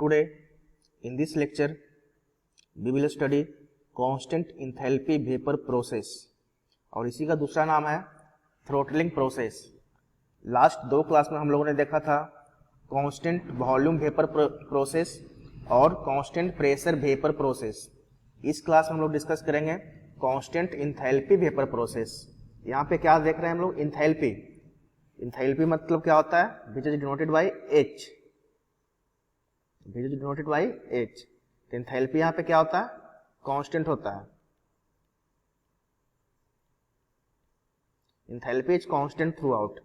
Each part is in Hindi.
Today, in this lecture, we will study constant enthalpy vapor process और इसी का दूसरा नाम है थ्रोटलिंग प्रोसेस। लास्ट दो क्लास में हम लोगों ने देखा था कांस्टेंट वॉल्यूम वेपर प्रोसेस और कांस्टेंट प्रेशर वेपर प्रोसेस। इस क्लास में हम लोग डिस्कस करेंगे कांस्टेंट इंथैल्पी वेपर प्रोसेस। यहाँ पे क्या देख रहे हैं हम लोग, इंथैल्पी। इंथैल्पी मतलब क्या होता है, which is denoted by H, which is denoted by H. तो इंथैल्पी यहाँ पे क्या होता है, कांस्टेंट होता है। Enthalpy is constant through out.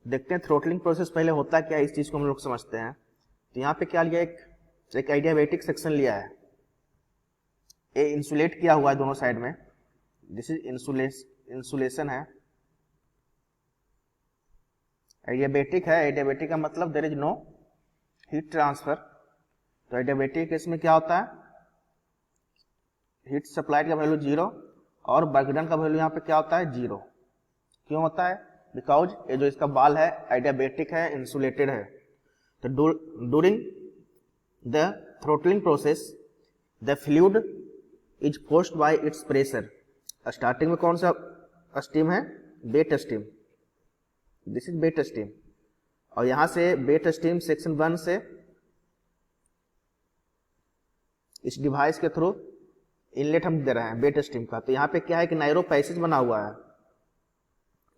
देखते हैं थ्रोटलिंग प्रोसेस पहले होता क्या है, इस चीज को हम लोग समझते हैं। तो यहाँ पे क्या लिया, एक आइडियाबैटिक सेक्शन लिया है। ये इंसुलेट किया हुआ है दोनों साइड में, दिस इज इंसुलेशन है। एडियाबैटिक है, एडियाबैटिक का मतलब there is no heat transfer. तो एडियाबैटिक केस में क्या होता है, हीट सप्लाइड का वैल्यू 0 और वर्क डन का वैल्यू यहाँ पे क्या होता है, 0। क्यों होता है, बिकॉज ये जो इसका बाल है एडियाबैटिक है, इंसुलेटेड है। तो during the throttling process the fluid is forced by its pressure. Starting में कौन सा स्टीम है, wet steam, this is wet steam. और यहां से बेट स्टीम सेक्शन 1 से इस डिवाइस के थ्रू इनलेट हम दे रहे हैं बेट स्टीम का। तो यहाँ पे क्या है कि नैरो पैसेज बना हुआ है।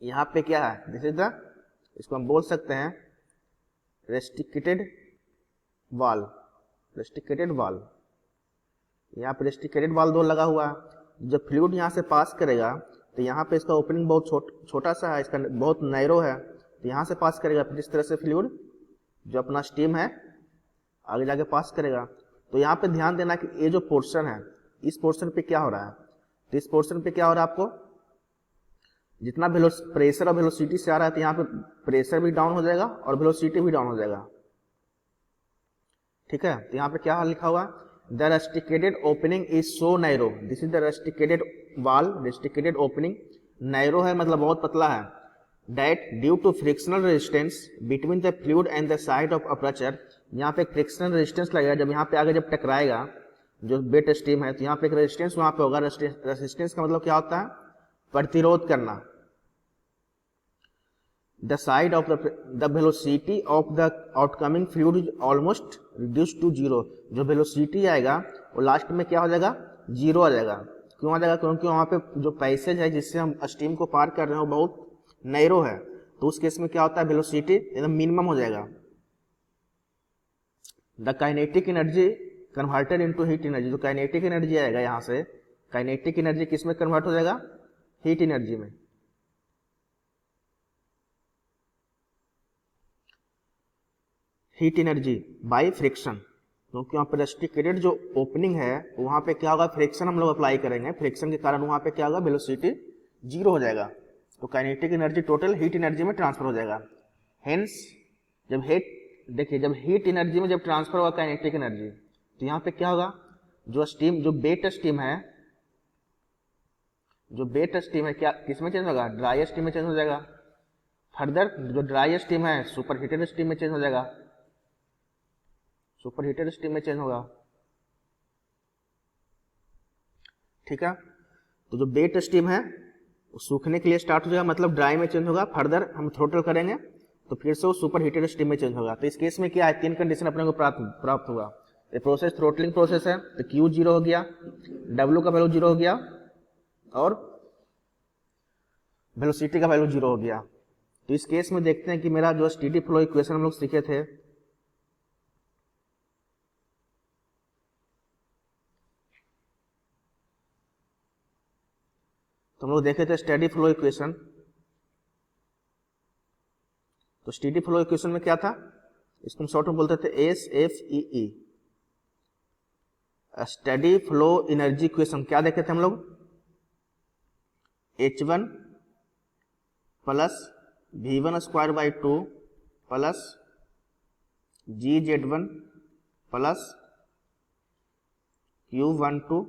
यहाँ पे क्या है, दिस इज द, इसको हम बोल सकते हैं रेस्ट्रिक्टेड वाल, रेस्ट्रिक्टेड वाल। यहाँ पे रेस्ट्रिक्टेड वाल 2 लगा हुआ है। जब फ्लूइड यहाँ से पास करेगा तो यहाँ पे इसका ओपनिंग बहुत छोटा सा है, इसका बहुत नैरो है। तो यहाँ से पास करेगा, फिर इस तरह से फ्लूइड जो अपना स्टीम है आगे जाके पास करेगा। तो यहाँ पे ध्यान देना कि ये जो पोर्शन है, इस पोर्शन पे क्या हो रहा है। तो इस पोर्शन पे क्या हो रहा है, आपको जितना प्रेशर और वेलोसिटी से आ रहा है, तो यहाँ पे प्रेशर भी डाउन हो जाएगा और वेलोसिटी भी डाउन हो जाएगा। ठीक है, तो यहाँ पे क्या लिखा हुआ, the restricted opening is so narrow, this is the restricted wall, restricted opening. Narrow है मतलब बहुत पतला है, that due to frictional resistance between the fluid and the side of aperture. यहाँ पे फ्रिक्शनल रेजिस्टेंस लगेगा, जब यहाँ पे आगे जब टकराएगा जो बेट स्टीम है, तो यहाँ पे एक रेजिस्टेंस वहां पे होगा। रेजिस्टेंस का मतलब क्या होता है, प्रतिरोध करना। The side of the velocity of the outcoming fluid is almost reduced to 0। जो वेलोसिटी आएगा वो लास्ट में क्या हो जाएगा, 0 आ जाएगा। क्यों आ जाएगा, क्योंकि वहां पे जो पैसेज है जिससे हम स्टीम को पार कर रहे हैं वो बहुत नैरो है। तो उस केस में क्या होता है, वेलोसिटी एकदम मिनिमम हो जाएगा। The kinetic energy converted into heat energy. जो काइनेटिक एनर्जी आएगा यहाँ से, काइनेटिक एनर्जी किस में कन्वर्ट हो जाएगा, हीट एनर्जी में। हीट एनर्जी बाय फ्रिक्शन, क्योंकि वहां पर रेस्ट्रिक्टेड जो ओपनिंग है वहां पे क्या होगा, फ्रिक्शन हम लोग अप्लाई करेंगे। फ्रिक्शन के कारण वहां पे क्या होगा, वेलोसिटी 0 हो जाएगा। तो kinetic energy total heat energy में ट्रांसफर हो जाएगा। हेंस जब देखिए जब हीट एनर्जी में जब ट्रांसफर होगा काइनेटिक एनर्जी, तो यहाँ पे क्या होगा, जो स्टीम, जो बेट स्टीम है, जो बेट स्टीम है क्या किस में चेंज होगा, ड्राई स्टीम में चेंज हो जाएगा। फर्दर जो ड्राई स्टीम है सुपर हीटेड स्टीम में चेंज हो जाएगा, सुपर हीटेड स्टीम में चेंज होगा। ठीक है, तो जो बेट स्टीम है वो सूखने के लिए स्टार्ट हो जाएगा, मतलब ड्राई में चेंज होगा। फर्दर हम थ्रोटल करेंगे तो फिर से वो सुपर हीटेड स्टीम में चेंज होगा। तो इस केस में क्या है, 3 कंडीशन अपने को प्राप्त हुआ। ये प्रोसेस थ्रोटलिंग प्रोसेस है, तो Q 0 हो गया, W का वैल्यू 0 हो गया और वेलोसिटी का वैल्यू 0 हो गया। तो इस केस में देखते हैं कि मेरा जो स्टेडी फ्लो इक्वेशन हम लोग सीखे थे, तो हम लोग देखे थे स्टेडी फ्लो इक्वेशन। तो स्टेडी फ्लो इक्वेशन में क्या था, इसको हम शॉर्ट में बोलते थे SFEE, steady flow energy equation. क्या देखे थे हम लोग, H1 plus V1 square by 2 plus GZ1 plus Q12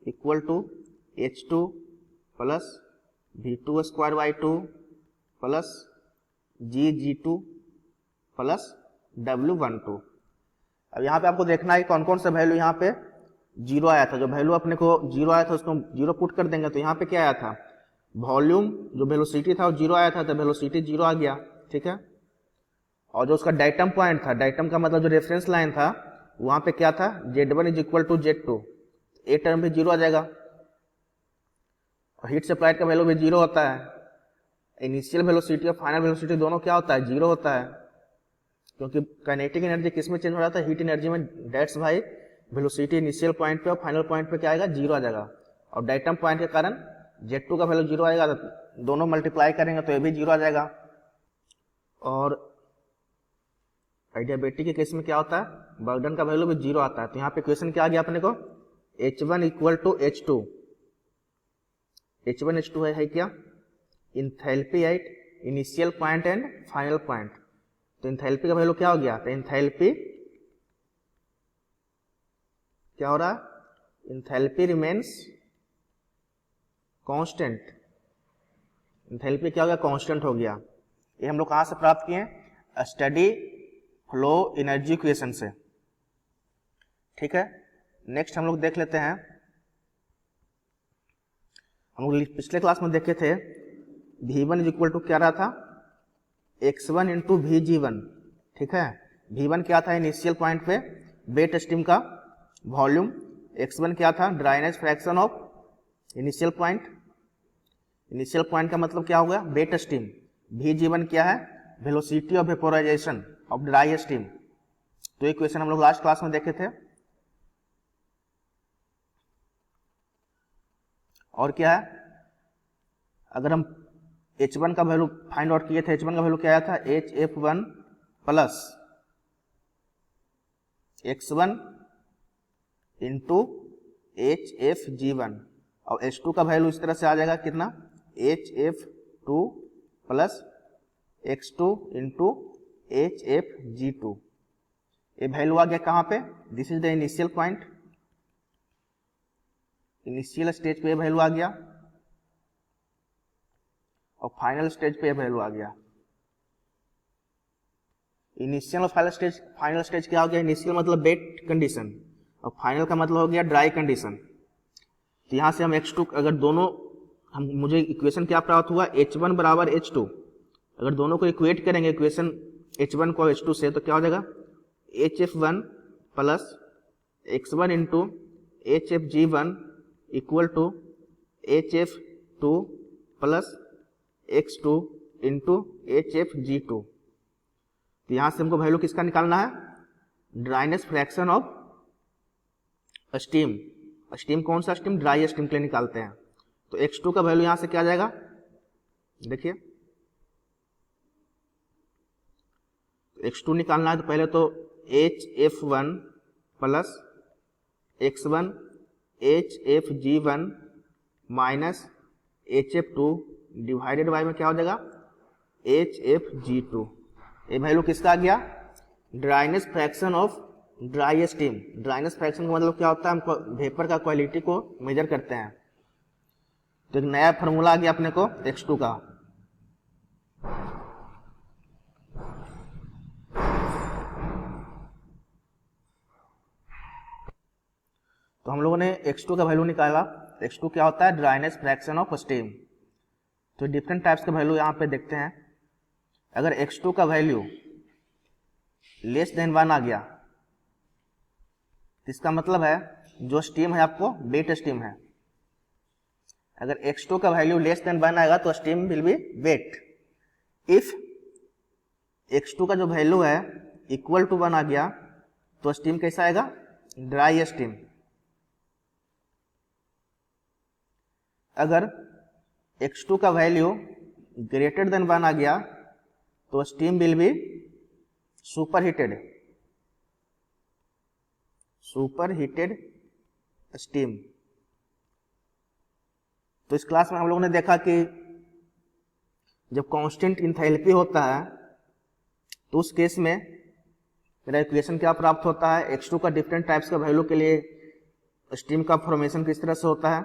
equal to H2 plus V2 square by 2 plus GG2 plus W12। अब यहाँ पे आपको देखना है कि कौन कौन सा वैल्यू यहाँ पे जीरो आया था। जो वैल्यू अपने को जीरो आया था उसको जीरो पुट कर देंगे, तो यहाँ पे क्या आया था, वॉल्यूम जो वेलोसिटी था वो जीरो आया था, तो वेलोसिटी जीरो आ गया, ठीक है। और जो उसका डायटम पॉइंट था, डायटम का मतलब जो रेफरेंस लाइन था, वहां पे क्या था, Z1 is equal to Z2, a term भी जीरो आ जाएगा। और हीट सप्लाइड का वैल्यू भी जीरो होता है। इनिशियल वेलोसिटी और फाइनल वेलोसिटी दोनों क्या होता है, जीरो होता है, क्योंकि काइनेटिक एनर्जी किस में चेंज हो रहा था, हीट एनर्जी में। डेट्स भाई वेलोसिटी इनिशियल पॉइंट पे और फाइनल पॉइंट पे क्या आएगा, जीरो आ जाएगा। और डायटम पॉइंट के कारण Z2 का वैल्यू जीरो आएगा, तो दोनों मल्टीप्लाई करेंगे तो ये भी जीरो आ जाएगा। और एडियाबेटिक के केस में क्या होता है, बर्डन का वैल्यू भी जीरो आता है। तो यहाँ पे क्वेश्चन क्या आ गया अपने को, H1 equal to H2, H1 H2 है क्या, enthalpy at initial point and final point. तो इंथैल्पी का वैल्यू क्या हो गया, तो इंथैल्पी क्या हो रहा है, इंथैल्पी रिमेन्स कांस्टेंट। इंथैल्पी क्या हो गया, कांस्टेंट हो गया। ये हम लोग कहां से प्राप्त किए, स्टडी फ्लो एनर्जी इक्वेशन से, ठीक है। नेक्स्ट हम लोग देख लेते हैं, हम लोग पिछले क्लास में देखे थे V1 इज इक्वल टू क्या रहा था, X1 इंटू VG1, ठीक है। V1 क्या था, इनिशियल पॉइंट पे वेट स्टीम का वॉल्यूम, X1 क्या था, dryness fraction of initial point. Initial point का मतलब क्या हो गया, वेट स्टीम। VG1 क्या है, velocity of vaporisation of dry steam. तो ये क्वेश्चन हम लोग लास्ट क्लास में देखे थे। और क्या है, अगर हम H1 का वैल्यू फाइंड आउट किए थे, H1 का वैल्यू क्या आया था, HF1 plus X1 into HFG1, और H2 का वैल्यू इस तरह से आ जाएगा कितना, HF2 plus X2 into HFG2। ये वैल्यू आ गया कहाँ पे, this is the initial point, initial stage पे वैल्यू आ गया, और फाइनल स्टेज पे वैल्यू आ गया। इनिशियल और फाइनल स्टेज क्या हो गया, इनिशियल मतलब वेट कंडीशन, और फाइनल का मतलब हो गया ड्राई कंडीशन। तो यहां से हम X2 अगर दोनों मुझे इक्वेशन क्या प्राप्त हुआ, H1 बराबर H2, अगर दोनों को इक्वेट करेंगे इक्वेशन H1 को H2 से, तो क्या हो जाएगा, HF1 plus X1 into HFG1 equal to HF2 plus X2 into HFG2। तो यहां से हमको वैल्यू किसका निकालना है, dryness fraction of steam. Steam कौन सा स्टीम, ड्राई स्टीम के लिए निकालते हैं। तो X2 का वैल्यू यहां से क्या आ जाएगा, देखिए X2 निकालना है, तो पहले तो HF1 plus X1 HFG1 minus HF2 divided by में क्या हो जाएगा, HFG2। ये वैल्यू किसका आ गया, dryness fraction of dry steam. Dryness fraction का मतलब क्या होता है, हम वेपर का क्वालिटी को मेजर करते हैं। तो एक नया फॉर्मूला आ गया अपने को X2 का। तो हम लोगों ने X2 का वैल्यू निकाला। X2 क्या होता है, ड्राइनेस फ्रैक्शन ऑफ स्टीम। तो डिफरेंट टाइप्स का वैल्यू यहाँ पे देखते हैं। अगर X2 का वैल्यू लेस देन 1 आ गया, इसका मतलब है जो स्टीम है आपको वेट स्टीम है। अगर X2 का वैल्यू लेस देन 1 आएगा तो steam will be wet. If X2 का जो वैल्यू है इक्वल टू 1 आ गया तो स्टीम कैसा आएगा, ड्राई स्टीम। अगर X2 का वैल्यू ग्रेटर देन 1 आ गया तो steam will B superheated steam. तो इस क्लास में हम लोगों ने देखा कि जब कांस्टेंट इंथैल्पी होता है तो उस केस में मेरा इक्वेशन क्या प्राप्त होता है, X2 का डिफरेंट टाइप्स का वैल्यू के लिए स्टीम का फॉर्मेशन किस तरह से होता है,